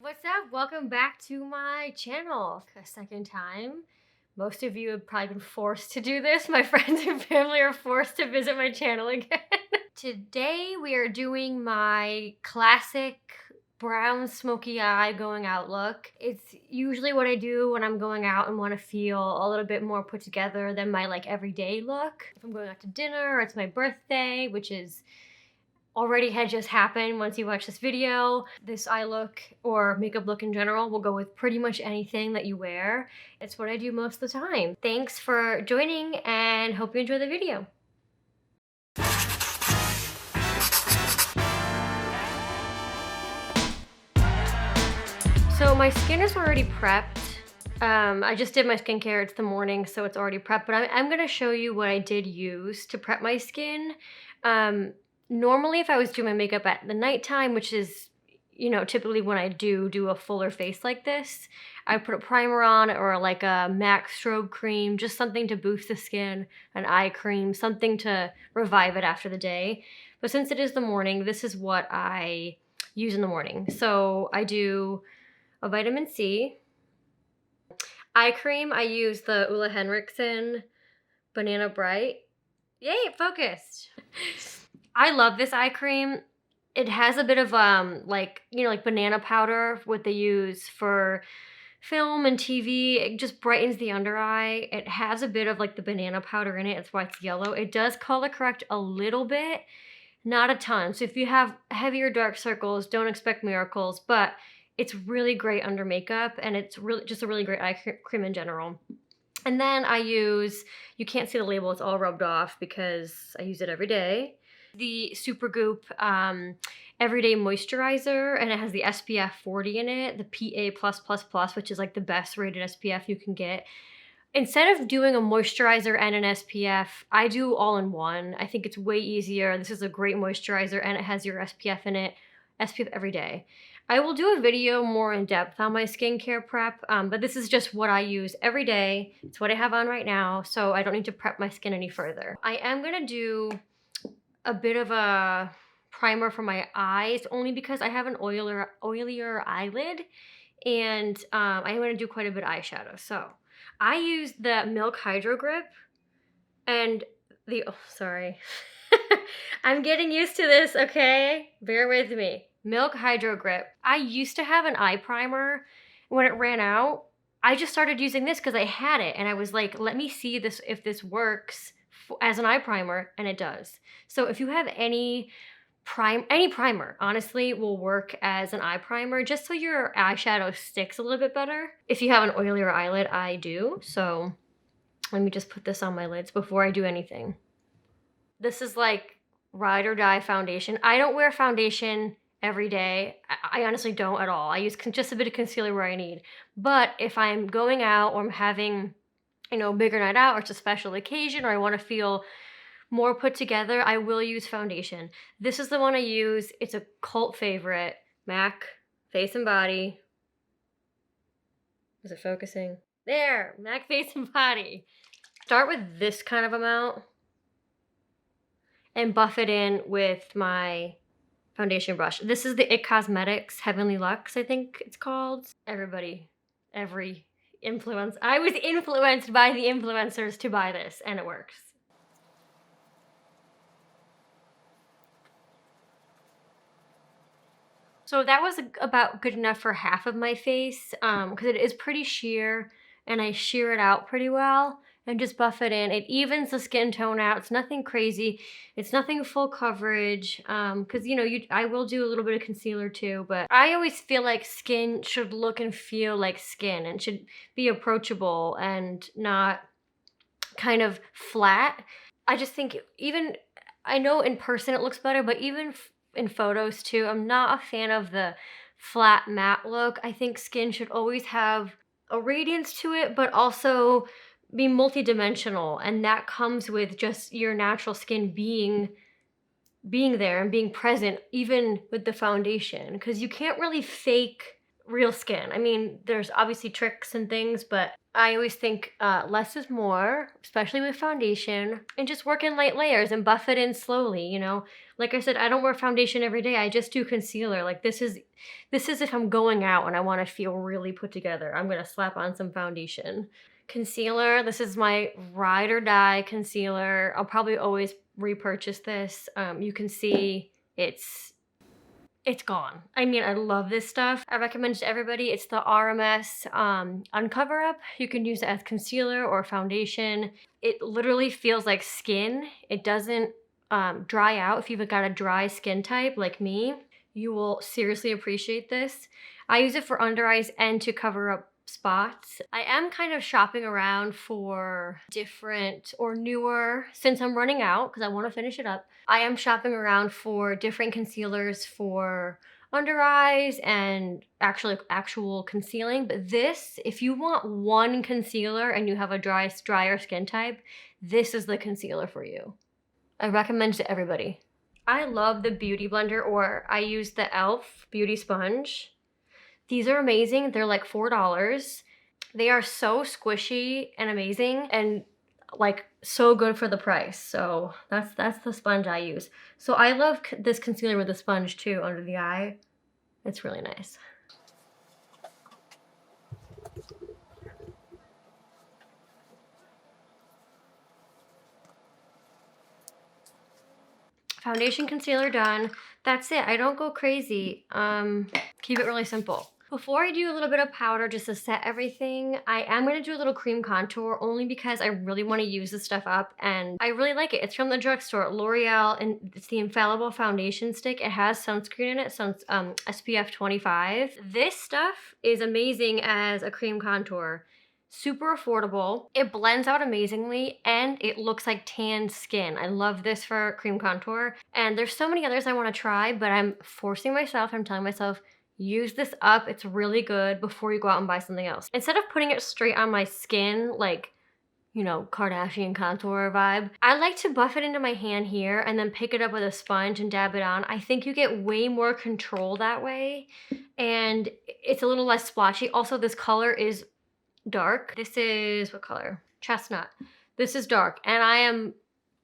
What's up? Welcome back to my channel a second time. Most of you have probably been forced to do this. My friends and family are forced to visit my channel again. Today we are doing my classic brown smoky eye going out look. It's usually what I do when I'm going out and want to feel a little bit more put together than my everyday look. If I'm going out to dinner or it's my birthday, which is already had just happened once you watch this video. This eye look or makeup look in general will go with pretty much anything that you wear. It's what I do most of the time. Thanks for joining and hope you enjoy the video. So my skin is already prepped. I just did my skincare, it's the morning, so it's already prepped, but I'm gonna show you what I did use to prep my skin. Normally, if I was doing my makeup at the nighttime, which is, typically when I do a fuller face like this, I put a primer on or like a MAC strobe cream, just something to boost the skin, an eye cream, something to revive it after the day. But since it is the morning, this is what I use in the morning. So I do a vitamin C. Eye cream, I use the OleHenriksen Banana Bright. Yay, it focused. I love this eye cream. It has a bit of like banana powder, what they use for film and TV. It just brightens the under eye. It has a bit of like the banana powder in it. That's why it's yellow. It does color correct a little bit, not a ton. So if you have heavier dark circles, don't expect miracles, but it's really great under makeup and it's really just a really great eye cream in general. And then I use, you can't see the label, it's all rubbed off because I use it every day, the Supergoop Everyday Moisturizer, and it has the SPF 40 in it, the PA+++, which is like the best rated SPF you can get. Instead of doing a moisturizer and an SPF, I do all in one. I think it's way easier. This is a great moisturizer and it has your SPF in it, SPF every day. I will do a video more in depth on my skincare prep, but this is just what I use every day. It's what I have on right now, so I don't need to prep my skin any further. I am gonna do a bit of a primer for my eyes, only because I have an oilier eyelid, and I am gonna do quite a bit of eyeshadow. So I use the Milk Hydro Grip and the, oh, sorry. I'm getting used to this, okay? Bear with me. Milk Hydro Grip. I used to have an eye primer. When it ran out, I just started using this because I had it and I was like, let me see this if this works as an eye primer, and it does. So if you have any primer, honestly, will work as an eye primer just so your eyeshadow sticks a little bit better. If you have an oilier eyelid, I do. So let me just put this on my lids before I do anything. This is like ride or die foundation. I don't wear foundation every day. I honestly don't at all. I use just a bit of concealer where I need. But if I'm going out or I'm having, a bigger night out or it's a special occasion or I want to feel more put together, I will use foundation. This is the one I use. It's a cult favorite. MAC Face and Body. Is it focusing? There, MAC Face and Body. Start with this kind of amount and buff it in with my foundation brush. This is the IT Cosmetics Heavenly Luxe, I think it's called. Every influence. I was influenced by the influencers to buy this, and it works. So that was about good enough for half of my face, because it is pretty sheer, and I sheer it out pretty well. And just buff it in. It evens the skin tone out. It's nothing crazy. It's nothing full coverage. Because, I will do a little bit of concealer too. But I always feel like skin should look and feel like skin. And should be approachable and not kind of flat. I just think I know in person it looks better. But even in photos too, I'm not a fan of the flat matte look. I think skin should always have a radiance to it. But also be multidimensional, and that comes with just your natural skin being there and being present, even with the foundation, because you can't really fake real skin. I mean, there's obviously tricks and things, but I always think less is more, especially with foundation, and just work in light layers and buff it in slowly, you know? Like I said, I don't wear foundation every day. I just do concealer. Like this is if I'm going out and I want to feel really put together. I'm going to slap on some foundation. Concealer, this is my ride or die concealer. I'll probably always repurchase this. You can see it's gone. I mean, I love this stuff. I recommend it to everybody. It's the RMS Uncover Up. You can use it as concealer or foundation. It literally feels like skin. It doesn't dry out. If you've got a dry skin type like me, you will seriously appreciate this. I use it for under eyes and to cover up spots. I am kind of shopping around for different or newer, since I'm running out because I want to finish it up. I am shopping around for different concealers for under eyes and actual concealing. But this, if you want one concealer and you have a drier skin type, this is the concealer for you. I recommend it to everybody. I love the Beauty Blender, or I use the e.l.f. Beauty Sponge. These are amazing. They're like $4. They are so squishy and amazing and like so good for the price. So that's the sponge I use. So I love this concealer with a sponge too under the eye. It's really nice. Foundation, concealer done. That's it. I don't go crazy. Keep it really simple. Before I do a little bit of powder just to set everything, I am going to do a little cream contour only because I really want to use this stuff up and I really like it. It's from the drugstore, L'Oreal, and it's the Infallible foundation stick. It has sunscreen in it, SPF 25. This stuff is amazing as a cream contour. Super affordable. It blends out amazingly and it looks like tan skin. I love this for cream contour. And there's so many others I want to try, but I'm forcing myself, I'm telling myself, use this up. It's really good before you go out and buy something else. Instead of putting it straight on my skin, like, you know, Kardashian contour vibe, I like to buff it into my hand here and then pick it up with a sponge and dab it on. I think you get way more control that way and it's a little less splotchy. Also, this color is dark. This is, what color? Chestnut. This is dark and I am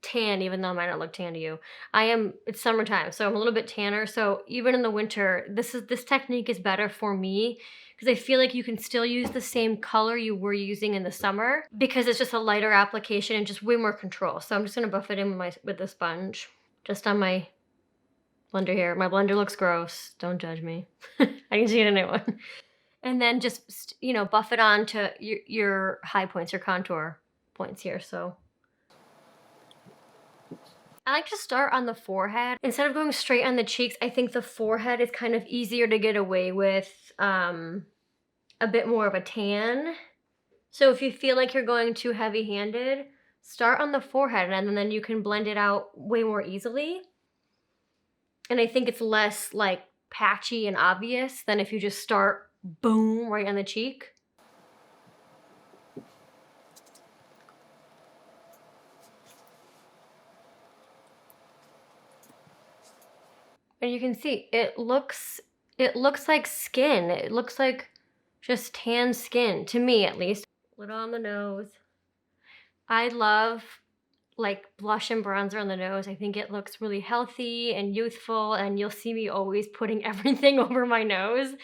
tan, even though I might not look tan to you. It's summertime, so I'm a little bit tanner. So even in the winter, this technique is better for me because I feel like you can still use the same color you were using in the summer because it's just a lighter application and just way more control. So I'm just gonna buff it in with the sponge, just on my blender here. My blender looks gross. Don't judge me. I need to get a new one. And then just, you know, buff it on to your high points, your contour points here. So I like to start on the forehead. Instead of going straight on the cheeks, I think the forehead is kind of easier to get away with a bit more of a tan. So if you feel like you're going too heavy-handed, start on the forehead and then you can blend it out way more easily. And I think it's less like patchy and obvious than if you just start boom right on the cheek. And you can see it looks like skin. It looks like just tan skin, to me at least. Little on the nose. I love like blush and bronzer on the nose. I think it looks really healthy and youthful, and you'll see me always putting everything over my nose.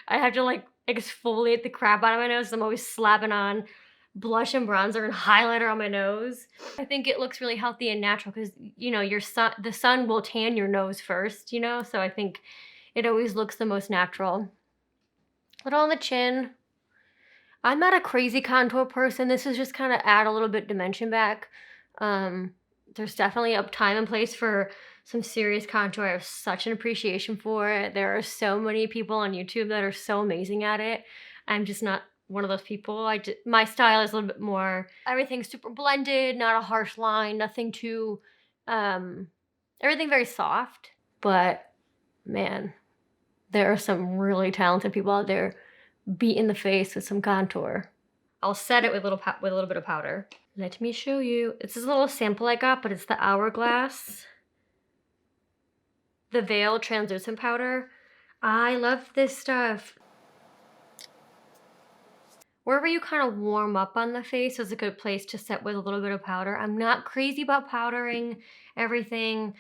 I have to like exfoliate the crap out of my nose. I'm always slapping on blush and bronzer and highlighter on my nose. I think it looks really healthy and natural because, you know, the sun will tan your nose first, you know? So I think it always looks the most natural. Little on the chin. I'm not a crazy contour person. This is just kind of add a little bit dimension back. There's definitely a time and place for some serious contour. I have such an appreciation for it. There are so many people on YouTube that are so amazing at it. I'm just not one of those people. My style is a little bit more, everything's super blended, not a harsh line, nothing too, everything very soft. But man, there are some really talented people out there beating the face with some contour. I'll set it with a little bit of powder. Let me show you. This is a little sample I got, but it's the Hourglass, the Veil Translucent Powder. I love this stuff. Wherever you kind of warm up on the face is a good place to set with a little bit of powder. I'm not crazy about powdering everything.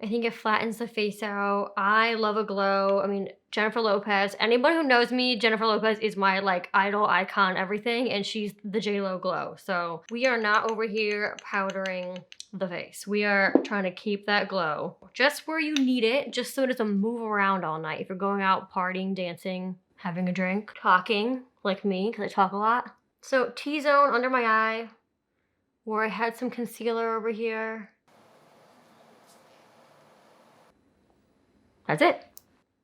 I think it flattens the face out. I love a glow. I mean, Jennifer Lopez. Anybody who knows me, Jennifer Lopez is my like idol, icon, everything, and she's the J-Lo glow. So we are not over here powdering the face. We are trying to keep that glow just where you need it, just so it doesn't move around all night. If you're going out partying, dancing, having a drink, talking like me, because I talk a lot. So T-zone under my eye, where I had some concealer over here. That's it.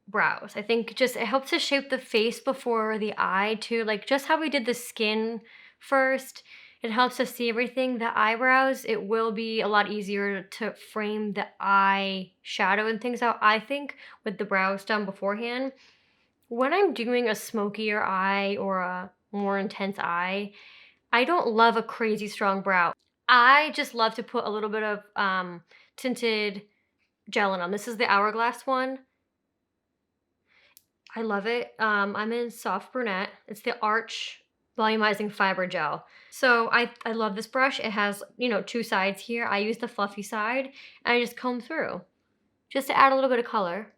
Brows. I think just it helps to shape the face before the eye too. Like just how we did the skin first, it helps us see everything. The eyebrows, it will be a lot easier to frame the eye shadow and things out, I think, with the brows done beforehand. When I'm doing a smokier eye or a more intense eye, I don't love a crazy strong brow. I just love to put a little bit of tinted gel in them. This is the Hourglass one. I love it. I'm in Soft Brunette. It's the Arch Volumizing Fiber Gel. So I love this brush. It has, you know, two sides here. I use the fluffy side and I just comb through just to add a little bit of color.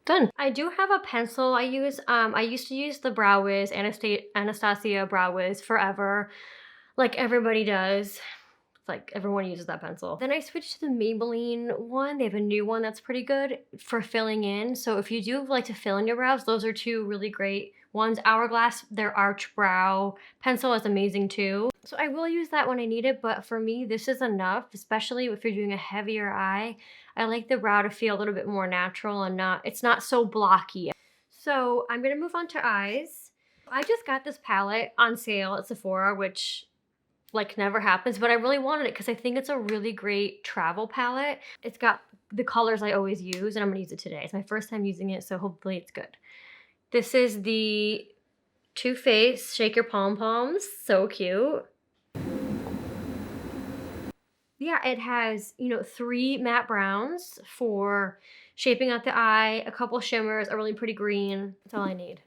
Done. I do have a pencil I use. I used to use the Brow Wiz, Anastasia Brow Wiz forever, like everybody does. It's like everyone uses that pencil. Then I switched to the Maybelline one. They have a new one that's pretty good for filling in. So if you do like to fill in your brows, those are two really great ones. Hourglass, their Arch Brow pencil is amazing too. So I will use that when I need it, but for me, this is enough, especially if you're doing a heavier eye. I like the brow to feel a little bit more natural and it's not so blocky. So I'm gonna move on to eyes. I just got this palette on sale at Sephora, which like never happens, but I really wanted it because I think it's a really great travel palette. It's got the colors I always use and I'm gonna use it today. It's my first time using it, so hopefully it's good. This is the Too Faced Shake Your Pom Poms, so cute. Yeah, it has, you know, 3 matte browns for shaping out the eye, a couple shimmers, a really pretty green. That's all I need.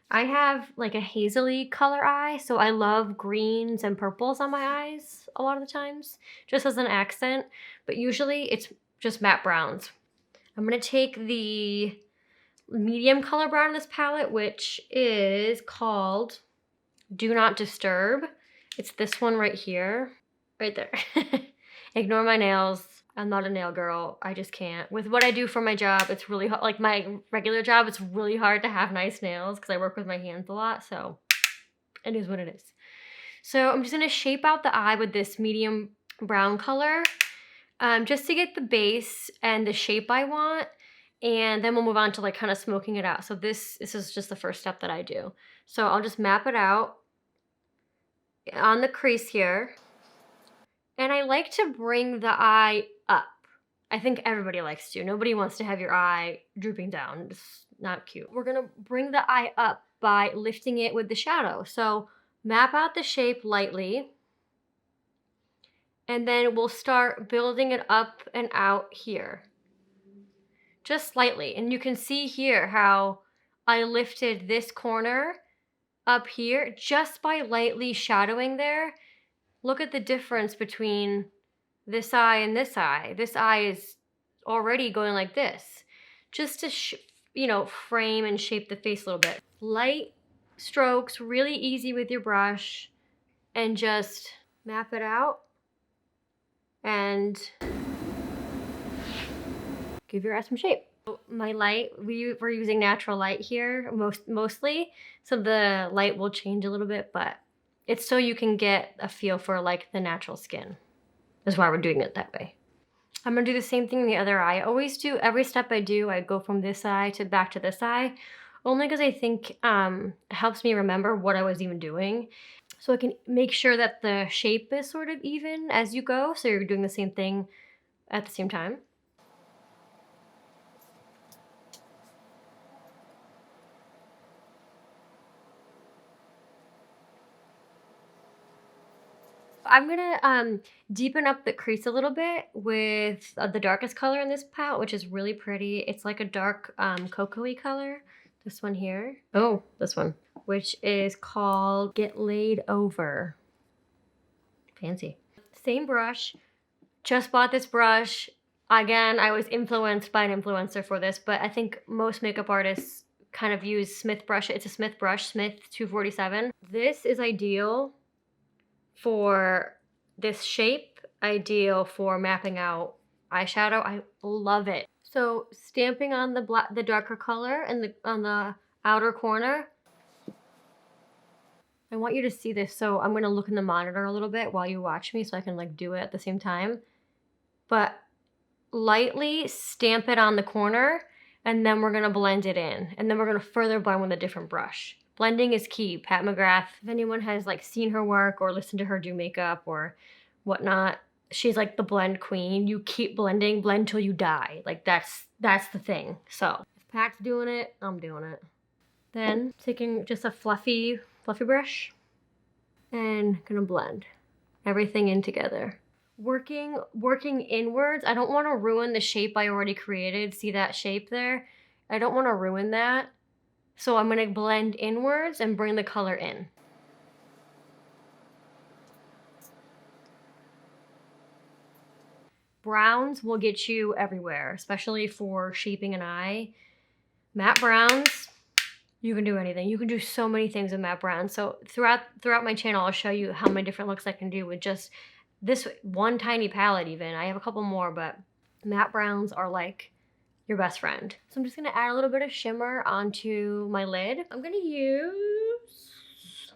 I have like a hazily color eye, so I love greens and purples on my eyes a lot of the times, just as an accent, but usually it's just matte browns. I'm gonna take the medium color brown in this palette, which is called Do Not Disturb. It's this one right here, right there. Ignore my nails. I'm not a nail girl. I just can't. With what I do for my job, it's really hard. Like my regular job, it's really hard to have nice nails because I work with my hands a lot. So it is what it is. So I'm just going to shape out the eye with this medium brown color just to get the base and the shape I want. And then we'll move on to like kind of smoking it out. So this is just the first step that I do. So I'll just map it out on the crease here. And I like to bring the eye up. I think everybody likes to. Nobody wants to have your eye drooping down. It's not cute. We're gonna bring the eye up by lifting it with the shadow. So map out the shape lightly. And then we'll start building it up and out here. Just slightly. And you can see here how I lifted this corner up here just by lightly shadowing there. Look at the difference between this eye and this eye. This eye is already going like this, just to, you know, frame and shape the face a little bit. Light strokes, really easy with your brush, and just map it out and give your eye some shape. My light, we're using natural light here mostly, so the light will change a little bit, but it's so you can get a feel for like the natural skin. That's why we're doing it that way. I'm gonna do the same thing in the other eye. I always do, every step I do, I go from this eye to back to this eye, only because I think it helps me remember what I was even doing. So I can make sure that the shape is sort of even as you go, so you're doing the same thing at the same time. I'm gonna deepen up the crease a little bit with the darkest color in this palette, which is really pretty. It's like a dark cocoa-y color. This one here. Oh, this one, which is called Get Laid Over. Fancy. Same brush. Just bought this brush. Again, I was influenced by an influencer for this, but I think most makeup artists kind of use Smith brush. It's a Smith brush, Smith 247. This is ideal for this shape, ideal for mapping out eyeshadow. I love it. So stamping on the darker color and on the outer corner. I want you to see this, so I'm gonna look in the monitor a little bit while you watch me so I can like do it at the same time. But lightly stamp it on the corner and then we're gonna blend it in. And then we're gonna further blend with a different brush. Blending is key. Pat McGrath, if anyone has like seen her work or listened to her do makeup or whatnot, she's like the blend queen. You keep blending, blend till you die. Like that's the thing. So if Pat's doing it, I'm doing it. Then taking just a fluffy brush and gonna blend everything in together. Working inwards. I don't want to ruin the shape I already created. See that shape there? I don't want to ruin that. So I'm gonna blend inwards and bring the color in. Browns will get you everywhere, especially for shaping an eye. Matte browns, you can do anything. You can do so many things with matte browns. So throughout my channel, I'll show you how many different looks I can do with just this one tiny palette even. I have a couple more, but matte browns are like your best friend. So I'm just gonna add a little bit of shimmer onto my lid. I'm gonna use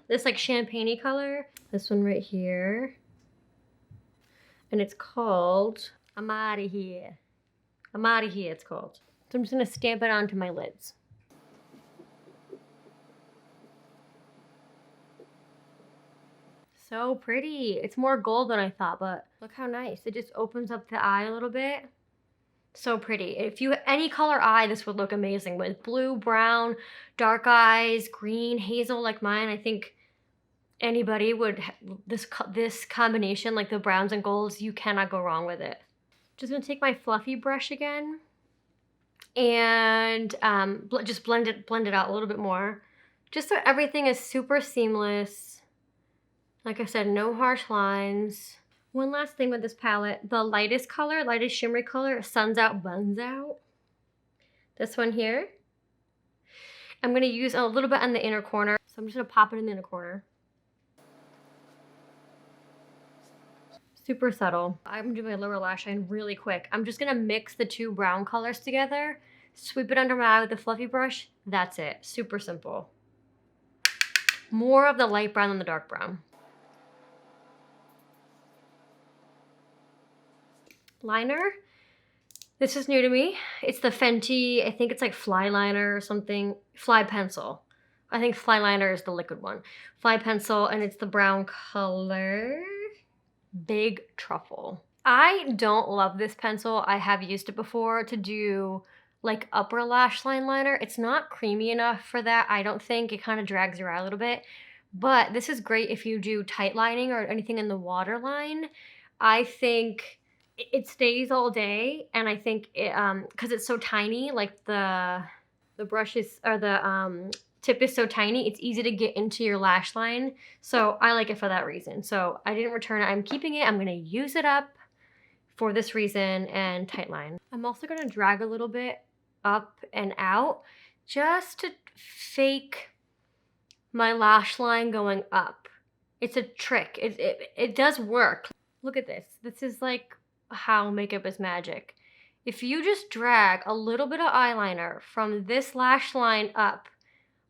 this like champagne-y color. This one right here. And it's called I'm Outta Here. I'm Outta Here, it's called. So I'm just gonna stamp it onto my lids. So pretty. It's more gold than I thought, but look how nice. It just opens up the eye a little bit. So pretty. If you any color eye, this would look amazing with blue, brown, dark eyes, green, hazel like mine. I think anybody would, this combination, like the browns and golds, you cannot go wrong with it. Just gonna take my fluffy brush again and just blend it out a little bit more. Just so everything is super seamless. Like I said, no harsh lines. One last thing with this palette, the lightest color, lightest shimmery color, Suns Out, Buns Out. This one here. I'm gonna use a little bit on the inner corner. So I'm just gonna pop it in the inner corner. Super subtle. I'm doing my lower lash line really quick. I'm just gonna mix the two brown colors together, sweep it under my eye with the fluffy brush. That's it, super simple. More of the light brown than the dark brown. Liner. This is new to me. It's the Fenty, I think it's like Fly Liner or something. Fly Pencil. I think Fly Liner is the liquid one. Fly Pencil, and it's the brown color. Big Truffle. I don't love this pencil. I have used it before to do like upper lash line liner. It's not creamy enough for that. I don't think. It kind of drags your eye a little bit. But this is great if you do tight lining or anything in the waterline. I think it stays all day, and I think it, because it's so tiny, like the brush is, or the tip is so tiny, it's easy to get into your lash line. So I like it for that reason. So I didn't return it. I'm keeping it. I'm gonna use it up for this reason and tight line. I'm also gonna drag a little bit up and out just to fake my lash line going up. It's a trick. It does work. Look at this. This is like how makeup is magic. If you just drag a little bit of eyeliner from this lash line up,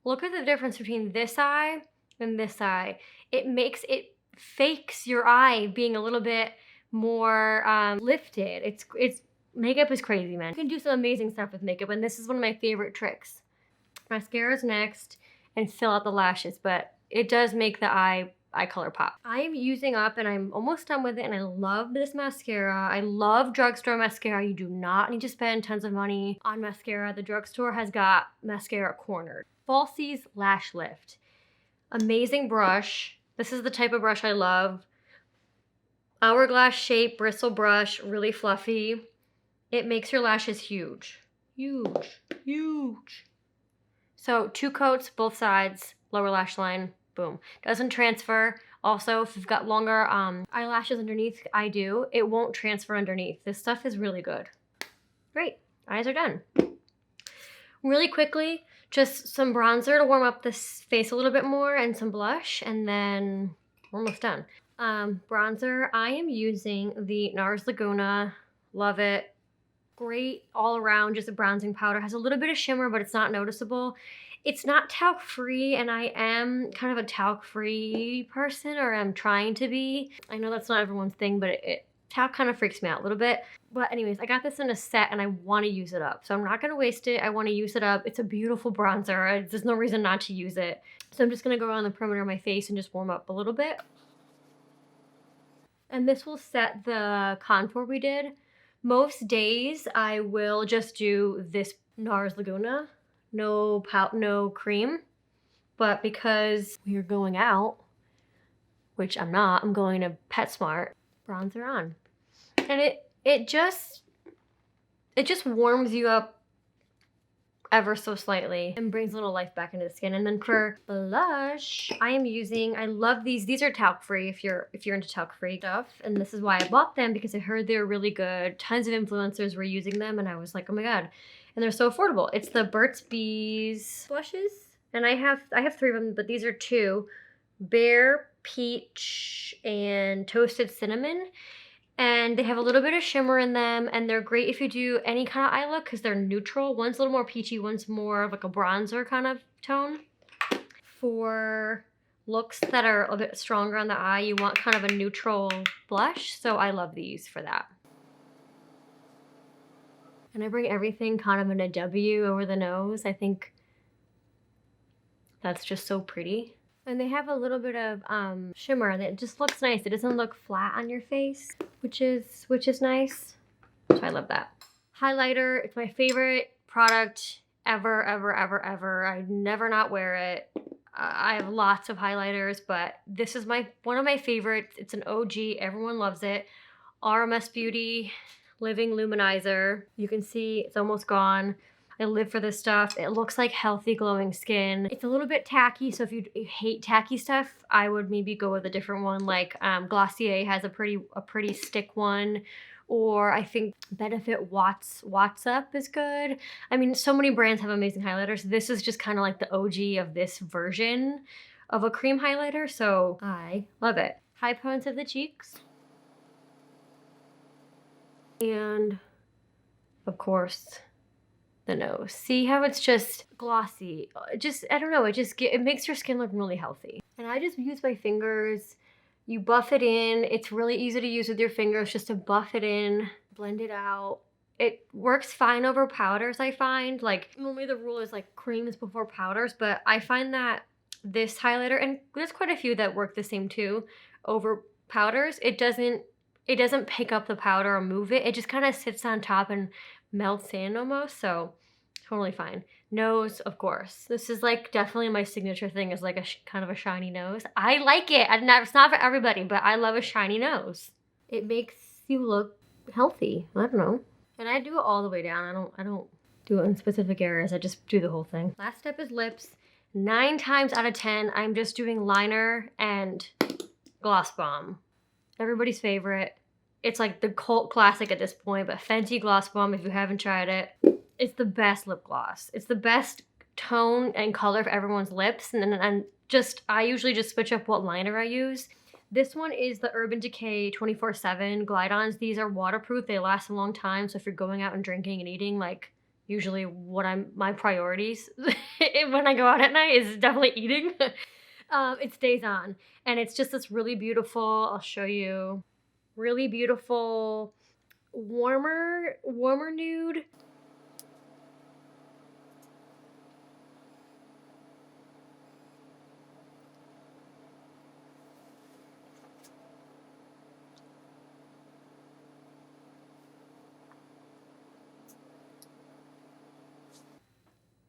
look at the difference between this eye and this eye. It fakes your eye being a little bit more lifted. It's makeup is crazy, man. You can do some amazing stuff with makeup, and this is one of my favorite tricks. Mascara's next, and fill out the lashes, but it does make the eye color pop. I'm using up, and I'm almost done with it, and I love this mascara. I love drugstore mascara. You do not need to spend tons of money on mascara. The drugstore has got mascara cornered. Falsies Lash Lift. Amazing brush. This is the type of brush I love. Hourglass shape bristle brush, really fluffy. It makes your lashes huge. Huge, huge. So 2 coats, both sides, lower lash line, boom. Doesn't transfer. Also, if you've got longer eyelashes underneath, I do, it won't transfer underneath. This stuff is really good. Great, eyes are done. Really quickly, just some bronzer to warm up this face a little bit more and some blush, and then we're almost done. Bronzer, I am using the Nars Laguna. Love it. Great all around, just a bronzing powder. Has a little bit of shimmer, but it's not noticeable. It's not talc free, and I am kind of a talc free person, or I'm trying to be. I know that's not everyone's thing, but talc kind of freaks me out a little bit. But anyways, I got this in a set and I want to use it up. So I'm not going to waste it. I want to use it up. It's a beautiful bronzer. There's no reason not to use it. So I'm just going to go around the perimeter of my face and just warm up a little bit. And this will set the contour we did. Most days I will just do this Nars Laguna, no cream. But because we are going out, which I'm not, I'm going to PetSmart, bronzer on. And it just warms you up ever so slightly and brings a little life back into the skin. And then for blush, I love these. These are talc free if you're into talc free stuff. And this is why I bought them, because I heard they're really good. Tons of influencers were using them and I was like, oh my God. And they're so affordable. It's the Burt's Bees blushes. And I have 3 of them, but these are 2. Bare Peach and Toasted Cinnamon. And they have a little bit of shimmer in them, and they're great if you do any kind of eye look because they're neutral. One's a little more peachy, one's more of like a bronzer kind of tone. For looks that are a bit stronger on the eye, you want kind of a neutral blush, so I love these for that. And I bring everything kind of in a W over the nose. I think that's just so pretty. And they have a little bit of shimmer that just looks nice. It doesn't look flat on your face, which is nice. So I love that. Highlighter, it's my favorite product ever, ever, ever, ever. I never not wear it. I have lots of highlighters, but this is one of my favorites. It's an OG, everyone loves it. RMS Beauty Living Luminizer. You can see it's almost gone. I live for this stuff. It looks like healthy glowing skin. It's a little bit tacky, so if you hate tacky stuff, I would maybe go with a different one. Like Glossier has a pretty stick one, or I think Benefit Watts Up is good. I mean, so many brands have amazing highlighters. This is just kind of like the OG of this version of a cream highlighter, so I love it. High points of the cheeks. And of course, the nose. See how it's just glossy? I don't know, it makes your skin look really healthy. And I just use my fingers. You buff it in. It's really easy to use with your fingers, just to buff it in, blend it out. It works fine over powders, I find. Like, normally the rule is like creams before powders, but I find that this highlighter, and there's quite a few that work the same too, over powders, it doesn't pick up the powder or move it. It just kind of sits on top and melts in almost, so totally fine. Nose, of course. This is like definitely my signature thing, is like a kind of a shiny nose. I like it. It's not for everybody, but I love a shiny nose. It makes you look healthy. I don't know. And I do it all the way down. I don't do it in specific areas. I just do the whole thing. Last step is lips. 9 times out of 10, I'm just doing liner and gloss bomb. Everybody's favorite. It's like the cult classic at this point, but Fenty Gloss Bomb, if you haven't tried it, it's the best lip gloss. It's the best tone and color for everyone's lips. And then I usually just switch up what liner I use. This one is the Urban Decay 24/7 Glide-Ons. These are waterproof. They last a long time. So if you're going out and drinking and eating, like usually my priorities when I go out at night is definitely eating. It stays on. And it's just this really beautiful, I'll show you, really beautiful, warmer nude.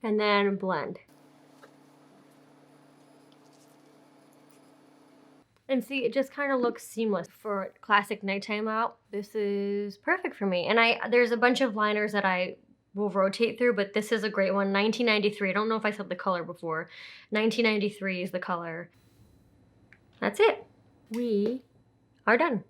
And then blend. And see, it just kind of looks seamless for classic nighttime out. This is perfect for me. And there's a bunch of liners that I will rotate through, but this is a great one. 1993. I don't know if I said the color before. 1993 is the color. That's it. We are done.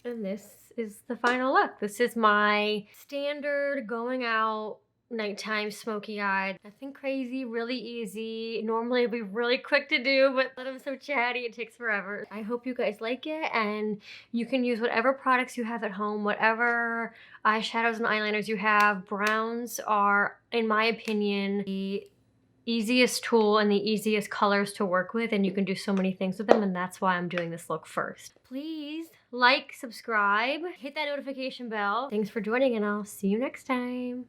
And this is the final look. This is my standard going out nighttime smoky eyed. Nothing crazy, really easy. Normally it'd be really quick to do, but I'm so chatty, it takes forever. I hope you guys like it, and you can use whatever products you have at home, whatever eyeshadows and eyeliners you have. Browns are, in my opinion, the easiest tool and the easiest colors to work with, and you can do so many things with them, and that's why I'm doing this look first. Please like, subscribe, hit that notification bell. Thanks for joining, and I'll see you next time.